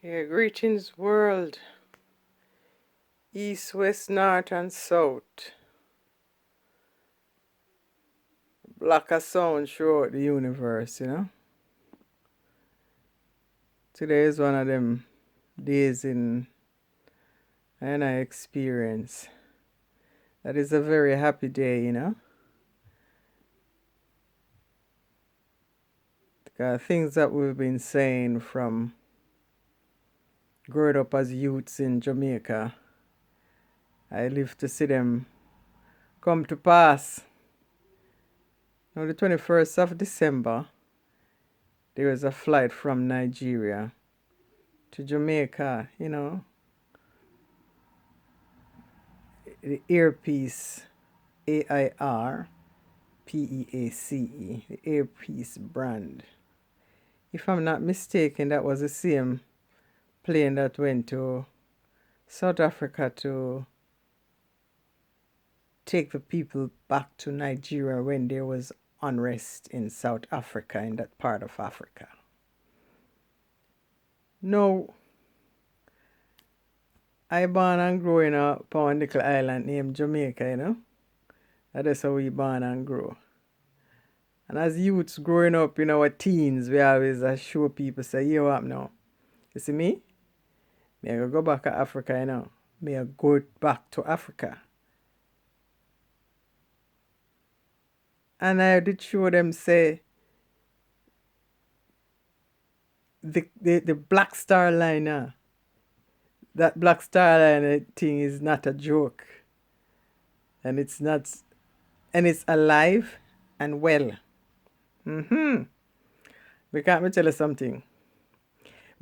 Yeah, greetings world, east, west, north and south. Black a sound throughout the universe. Today is one of them days in and I experience. That is a very happy day. Because things that we've been saying from growing up as youths in Jamaica, I live to see them come to pass. On the 21st of December, there was a flight from Nigeria to Jamaica. The earpiece, AIRPEACE, the earpiece brand. If I'm not mistaken, that was the same plane that went to South Africa to take the people back to Nigeria when there was unrest in South Africa, in that part of Africa. No, I born and grow in a pound little island named Jamaica. That is how we born and grow. And as youths growing up in our teens, we always show people, say, yo, what now? You see me? Me I go back to Africa. Me I go back to Africa. And I did show them, say, the BLACKSTARLINER, that BLACKSTARLINER thing is not a joke. And it's not, and it's alive and well. Because me tell you something.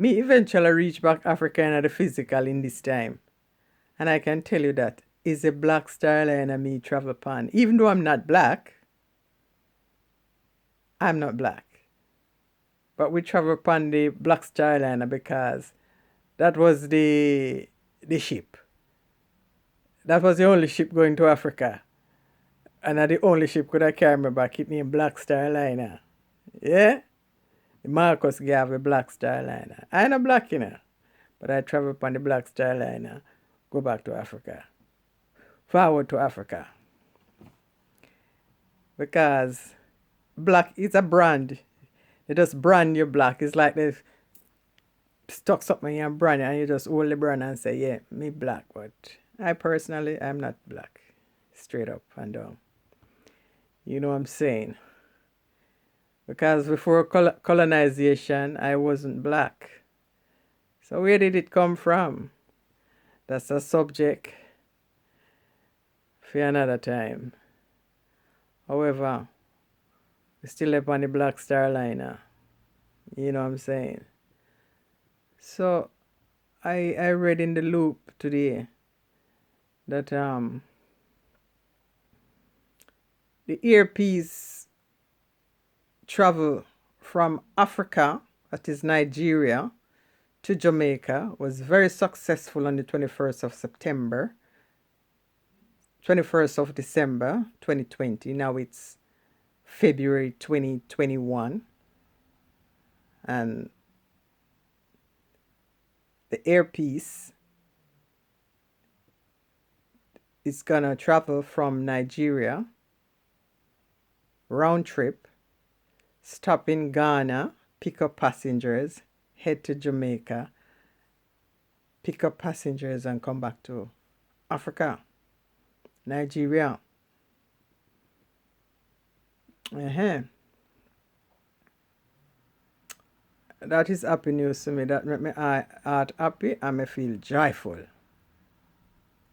Me eventually reach back Africa in the physical in this time. And I can tell you that is a BLACKSTARLINER me travel pan. Even though I'm not black, I'm not black. But we travel upon the BLACKSTARLINER because that was the ship. That was the only ship going to Africa. And the only ship could I carry me back. It named BLACKSTARLINER. Yeah? Marcus gave a BLACKSTARLINER. I'm not black. But I travel upon the BLACKSTARLINER. Go back to Africa. Forward to Africa. Because black is a brand. They just brand you black. It's like they stuck something in your brand and you just hold the brand and say, yeah, me black. But I personally, I'm not black. Straight up and down. You know what I'm saying? Because before colonization, I wasn't black. So where did it come from? That's a subject for another time. However, we still up on the BLACKSTARLINER. You know what I'm saying? So I read in the loop today that the earpiece travel from Africa, that is Nigeria, to Jamaica was very successful on the 21st of September, 21st of December 2020. Now it's February 2021. And the earpiece is gonna travel from Nigeria, round trip, stop in Ghana, pick up passengers, head to Jamaica, pick up passengers and come back to Africa, Nigeria. That is happy news to me. That make me heart happy and me feel joyful.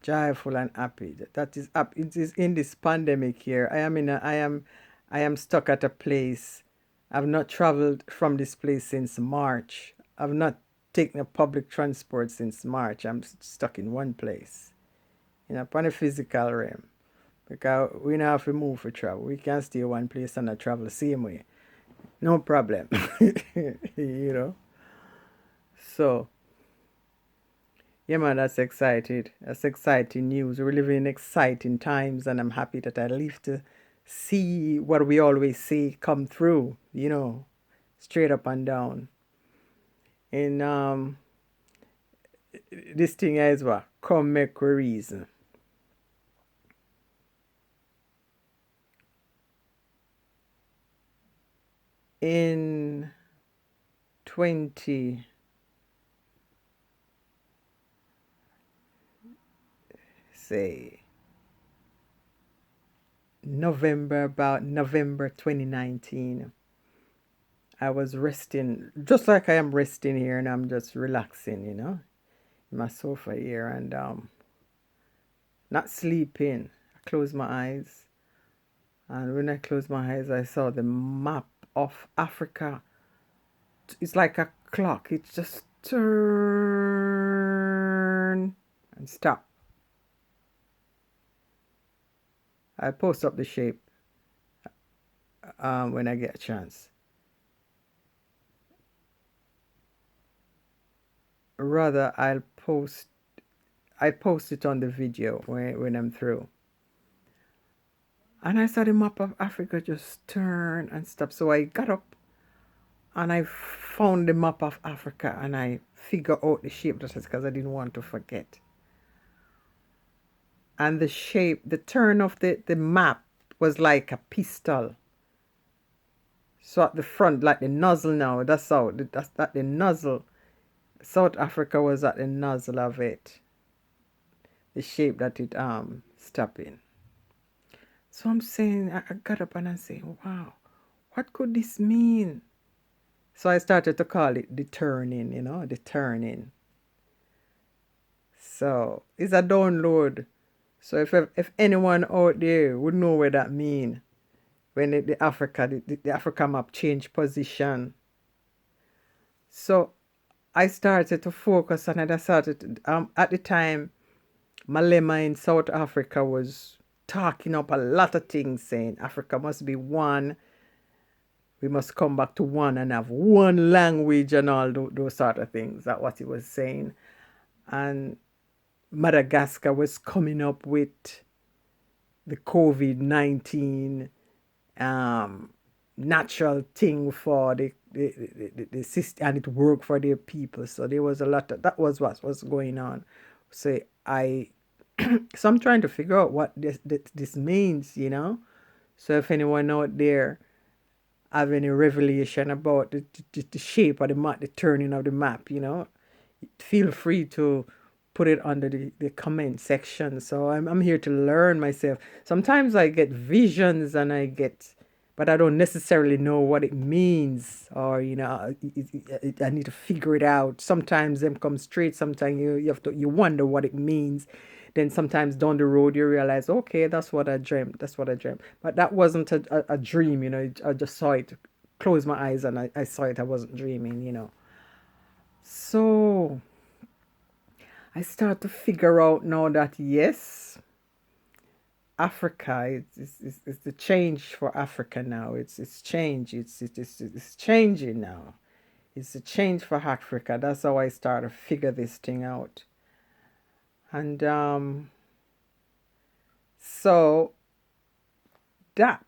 Joyful and happy. That is up. It is in this pandemic here. I am stuck at a place. I've not traveled from this place since March. I've not taken a public transport since March. I'm stuck in one place. Upon a physical realm. Because we don't have to move for travel. We can stay one place and not travel the same way. No problem. So, yeah, man, that's excited. That's exciting news. We're living in exciting times, and I'm happy that I live to see what we always see come through, straight up and down. And this thing is what? Come make we reason. In 20, say, about November 2019, I was resting, just like I am resting here, and I'm just relaxing, in my sofa here, and not sleeping. I closed my eyes, and when I closed my eyes, I saw the map of Africa. It's like a clock. It just turn and stop. I post up the shape when I get a chance. Rather, I post it on the video when I'm through. And I saw the map of Africa just turn and stop. So I got up and I found the map of Africa and I figured out the shape that is because I didn't want to forget. And the shape, the turn of the map was like a pistol. So at the front, like the nozzle now, that's how, that's the nozzle. South Africa was at the nozzle of it. The shape that it stopped in. So I'm saying, I got up and I say, wow, what could this mean? So I started to call it the turning, the turning. So it's a download. So if anyone out there would know what that mean, when the Africa map changed position. So I started to focus on it. I started at the time, Malema in South Africa was talking up a lot of things, saying Africa must be one. We must come back to one and have one language and all those sort of things. That's what he was saying. And Madagascar was coming up with the COVID-19 natural thing for the system, and it worked for their people. So there was a lot of, that was what was going on. So so I'm trying to figure out what this means, So if anyone out there have any revelation about the shape of the map, the turning of the map, feel free to put it under the comment section. So I'm here to learn myself. Sometimes I get visions and but I don't necessarily know what it means, or I need to figure it out. Sometimes them come straight. Sometimes you wonder what it means. Then sometimes down the road you realize, okay, that's what I dreamt. That's what I dreamt. But that wasn't a dream, I just saw it, closed my eyes and I saw it. I wasn't dreaming. So I start to figure out now that yes, Africa is the change for Africa now. It's change. It's changing now. It's a change for Africa. That's how I start to figure this thing out. And so that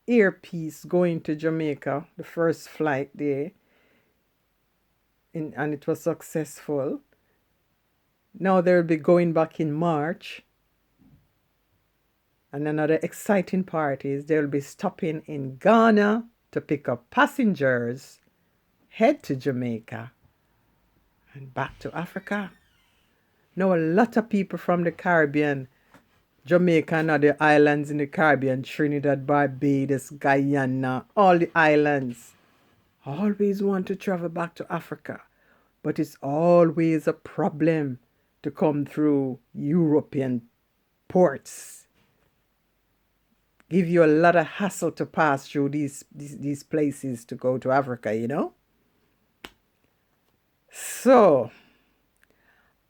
earpiece going to Jamaica, the first flight there, and it was successful. Now they'll be going back in March. And another exciting part is they'll be stopping in Ghana to pick up passengers, head to Jamaica, and back to Africa. Now a lot of people from the Caribbean, Jamaica and other islands in the Caribbean, Trinidad, Barbados, Guyana, all the islands, always want to travel back to Africa. But it's always a problem to come through European ports. Give you a lot of hassle to pass through these places to go to Africa, So,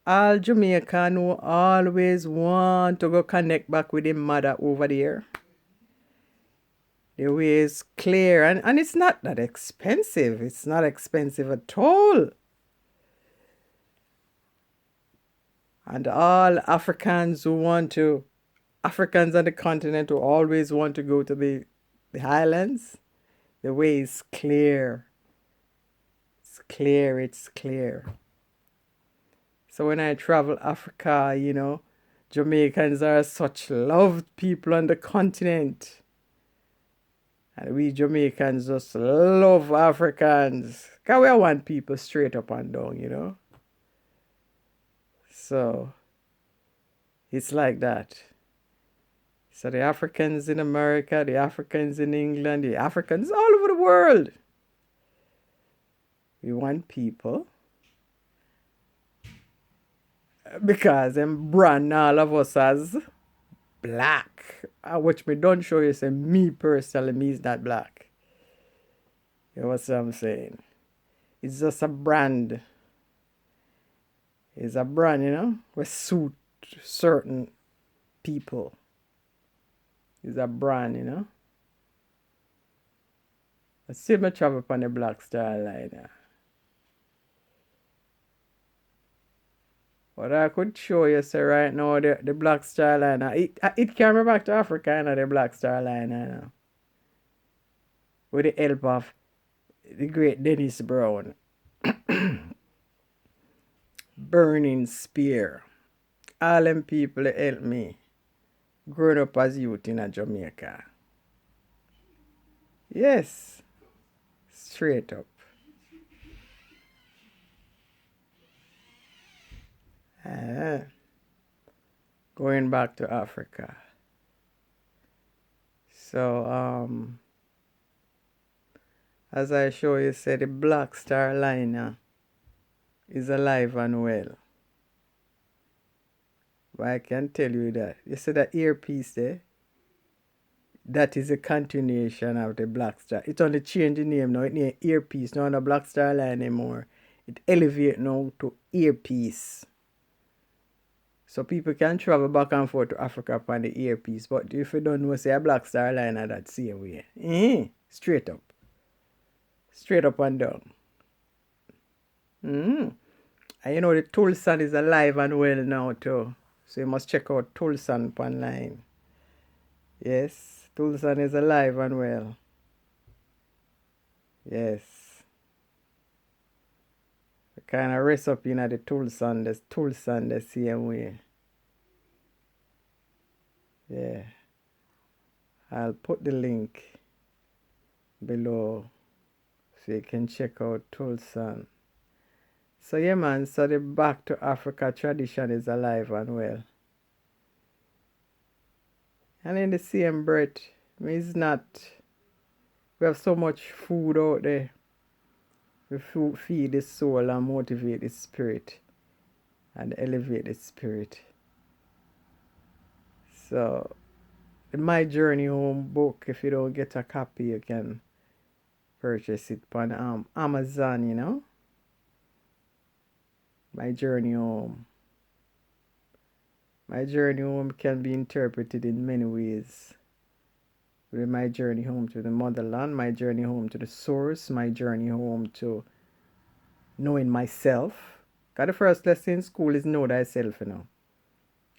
all Jamaican who always want to go connect back with their mother over there, the way is clear, and it's not that expensive. It's not expensive at all. And all Africans on the continent who always want to go to the islands, the way is clear. It's clear. So So when I travel Africa, you know, Jamaicans are such loved people on the continent. And we Jamaicans just love Africans. Because we are one people straight up and down, you know. So it's like that. So the Africans in America, the Africans in England, the Africans all over the world. We want people. Because them brand all of us as black. Which me don't show you, say me personally, me is not black. You know what I'm saying? It's just a brand. It's a brand, you know, we suit certain people. It's a brand, you know. I still me travel upon the BLACKSTARLINER. But I could show you, say, right now, the BLACKSTARLINER. It carry me back to Africa, you know, the BLACKSTARLINER, you know. With the help of the great Dennis Brown. Burning Spear. All them people that helped me growing up as youth in Jamaica. Yes. Straight up. Going back to Africa. So, as I show you, say the BLACKSTARLINER is alive and well. But I can tell you that. You see that earpiece there? That is a continuation of the BLACKSTAR. It only changed the name now. It named earpiece, not a BLACKSTARLINER anymore. It elevate now to earpiece. So people can travel back and forth to Africa upon the earpiece. But if you don't know, say a BLACKSTARLINER, that same way. Straight up. Straight up and down. And you know the Tulsan is alive and well now too. So you must check out Tulsan online. Yes, Tulsan is alive and well. Yes. We kind of rest up in the Tulsan the same way. Yeah. I'll put the link below so you can check out Tulsan. So yeah man, so the back to Africa tradition is alive and well. And in the same breath, it's not, we have so much food out there. We feed the soul and motivate the spirit and elevate the spirit. So the My Journey Home book, if you don't get a copy, you can purchase it on Amazon, you know. My Journey Home. My Journey Home can be interpreted in many ways. With my journey home to the motherland, my journey home to the source, my journey home to knowing myself. Because the first lesson in school is know thyself, you know.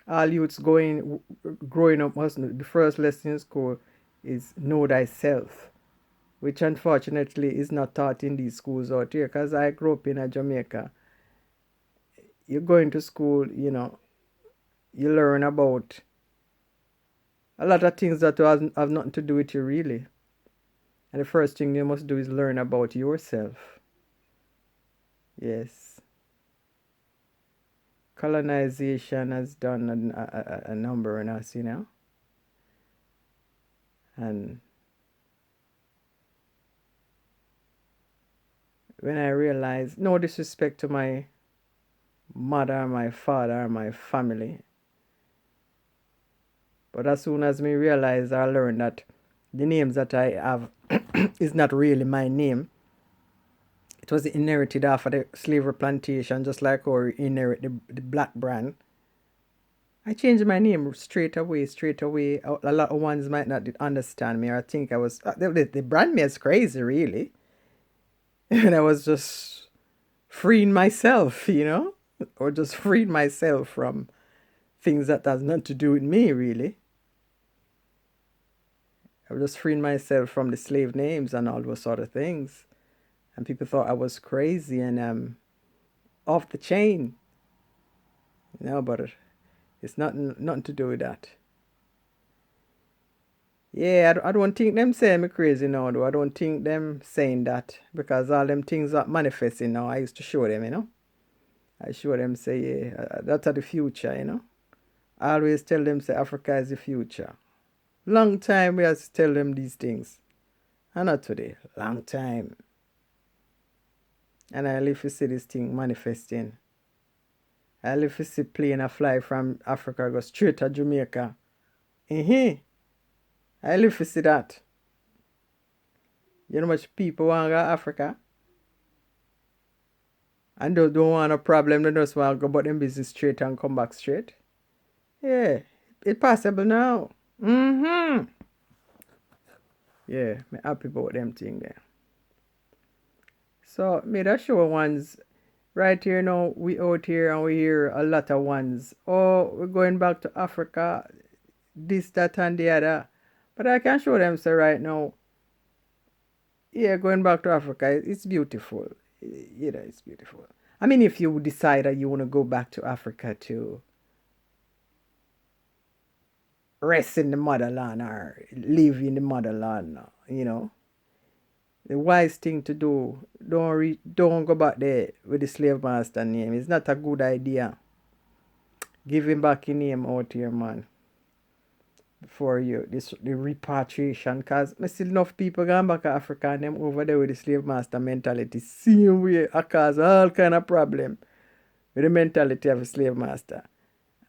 All youths growing up the first lesson in school is know thyself, which unfortunately is not taught in these schools out here. Because I grew up in Jamaica. You're going to school, you know, you learn about a lot of things that have nothing to do with you really. And the first thing you must do is learn about yourself. Yes. Colonization has done a number on us, you know. And when I realized, no disrespect to my mother, my father, my family. But as soon as me realized, I learned that the names that I have is not really my name. It was inherited after the slavery plantation, just like how we inherit the black brand. I changed my name straight away. A lot of ones might not understand me or think I was... They brand me as crazy, really. And I was just freeing myself, you know? Or just freeing myself from things that has nothing to do with me, really. I was just freeing myself from the slave names and all those sort of things. And people thought I was crazy and off the chain. No, but it's nothing to do with that. Yeah, I don't think them saying me crazy now, though. I don't think them saying that because all them things that manifesting now, I used to show them, I show them say, yeah, that's the future, I always tell them say Africa is the future. Long time we have to tell them these things. And not today. Long time. And I live to see this thing manifesting. I live to see plane a fly from Africa go straight to Jamaica. I live to see that. You know how much people want to go to Africa? And they don't want a problem. They just want to go about them business straight and come back straight. Yeah. It's possible now. Yeah. I'm happy about them thing there. So, me that show ones right here now. We out here and we hear a lot of ones. Oh, we're going back to Africa. This, that, and the other. But I can show them, so right now, yeah, going back to Africa, it's beautiful. It's beautiful. I mean, if you decide that you want to go back to Africa to rest in the motherland or live in the motherland, the wise thing to do, don't go back there with the slave master name. It's not a good idea. Give him back your name out here, man. For you, the repatriation, because I see enough people going back to Africa and them over there with the slave master mentality. Same way, it cause all kind of problem with the mentality of a slave master.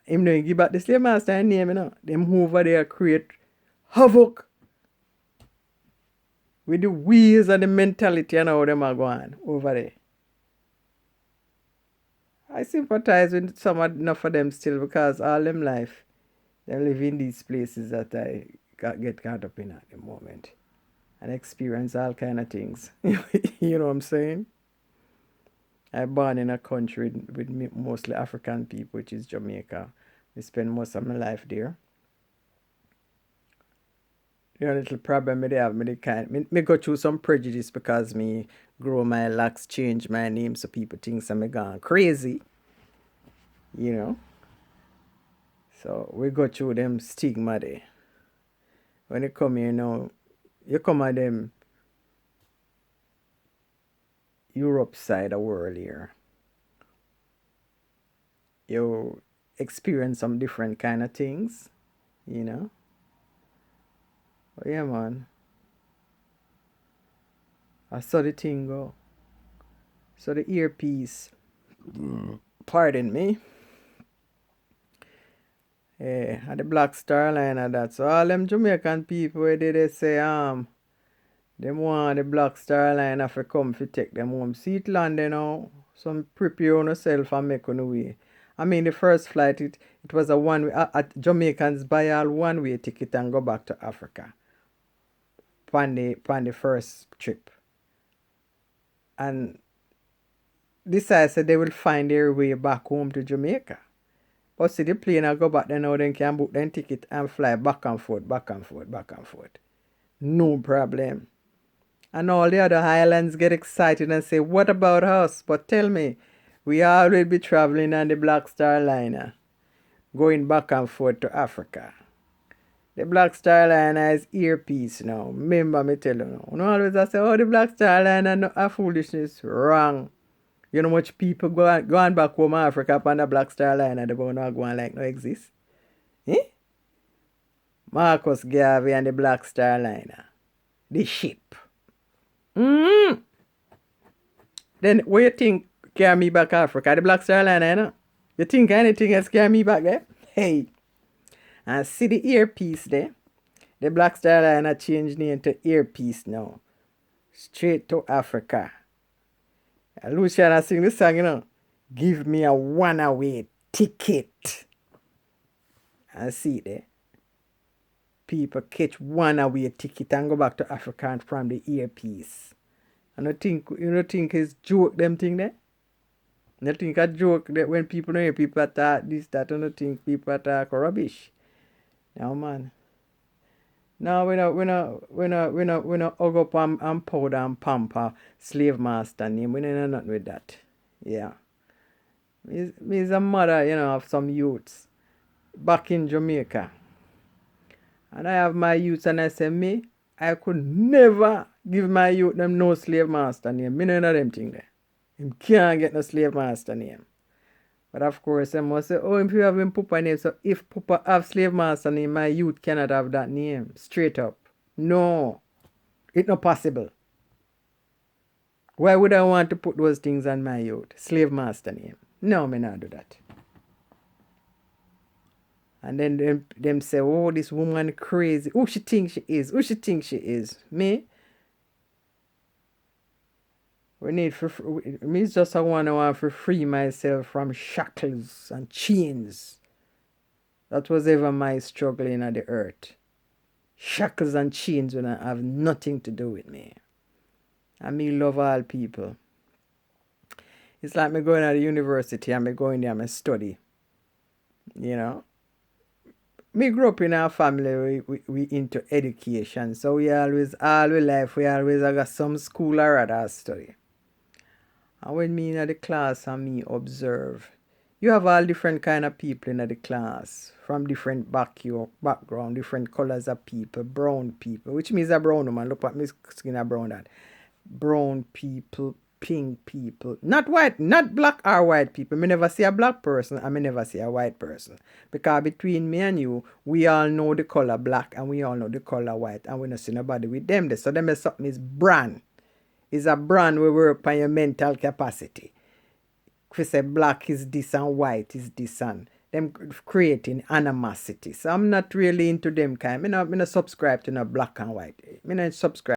Him don't give back the slave master and name, Them over there create havoc with the ways and the mentality and how them are going over there. I sympathize with enough of them still because all them life, they live in these places that I get caught up in at the moment and experience all kind of things. You know what I'm saying? I'm born in a country with mostly African people, which is Jamaica. I spend most of my life there. The only little problem they have, me go through some prejudice because me grow my locks, change my name, so people think I'm gone crazy. So we go through them stigma there. When you come here now, you come at them Europe side of the world here. You experience some different kind of things, But yeah, man. I saw the thing go. So the earpiece. Pardon me. Yeah, and the BLACKSTARLINER that. So all them Jamaican people where they say them want the BLACKSTARLINER for come fi take them home. See it land now. So prepare on yourself and make on the way. I mean the first flight it was a one way Jamaicans buy all one way ticket and go back to Africa. Pan the first trip. And this I said they will find their way back home to Jamaica. But see the plane I go back there now, then can book them ticket and fly back and forth, back and forth, back and forth. No problem. And all the other islands get excited and say, what about us? But tell me, we all will be traveling on the BLACKSTARLINER, going back and forth to Africa. The BLACKSTARLINER is earpiece now. Remember me tell you now. You know always I say, oh, the BLACKSTARLINER no a foolishness. Wrong. You know much people going back home to Africa upon the BLACKSTARLINER, they won't go on like no exist. Marcus Garvey and the BLACKSTARLINER. The ship. Then what you think carry me back to Africa? The BLACKSTARLINER, You think anything else carry me back there? Hey. And see the earpiece there? The BLACKSTARLINER changed name to earpiece now. Straight to Africa. And Luciana sing this song, Give me a one-away ticket. And see there. People catch one-away ticket and go back to Africa and from the earpiece. And you don't think it's joke them thing there? You think a joke that when people know people talk this, that, you don't think people talk rubbish. Now man. Now we not hug up and powder and pamper slave master name. We don't know nothing with that. Yeah. Me is a mother, of some youths back in Jamaica. And I have my youths and I say, I could never give my youth them no slave master name. Me none of them thing there. Him can't get no slave master name. But of course, I must say, oh, if you have him Papa name, so if Papa have slave master name, my youth cannot have that name. Straight up. No. It's not possible. Why would I want to put those things on my youth? Slave master name. No, me not do that. And then them say, oh, this woman crazy. Who she think she is? Who she think she is? Me? Me just I want to free myself from shackles and chains. That was ever my struggling at the earth. Shackles and chains when I have nothing to do with me. And me love all people. It's like me going to the university and me going there and me study. Me grew up in a family we into education. So we always, all we life, we always got some school or other study. And when me in the class and me observe, you have all different kind of people in the class, from different background, different colors of people, brown people, which means a brown woman. Look at me skin a brown that. Brown people, pink people, not white, not black or white people. Me never see a black person and me never see a white person. Because between me and you, we all know the color black and we all know the color white and we don't see nobody with them there. So them is something is brand. Is a brand we work on your mental capacity. If we say black is this and white is this and them creating animosity. So I'm not really into them kind. Me not subscribe to no black and white. Me not subscribe.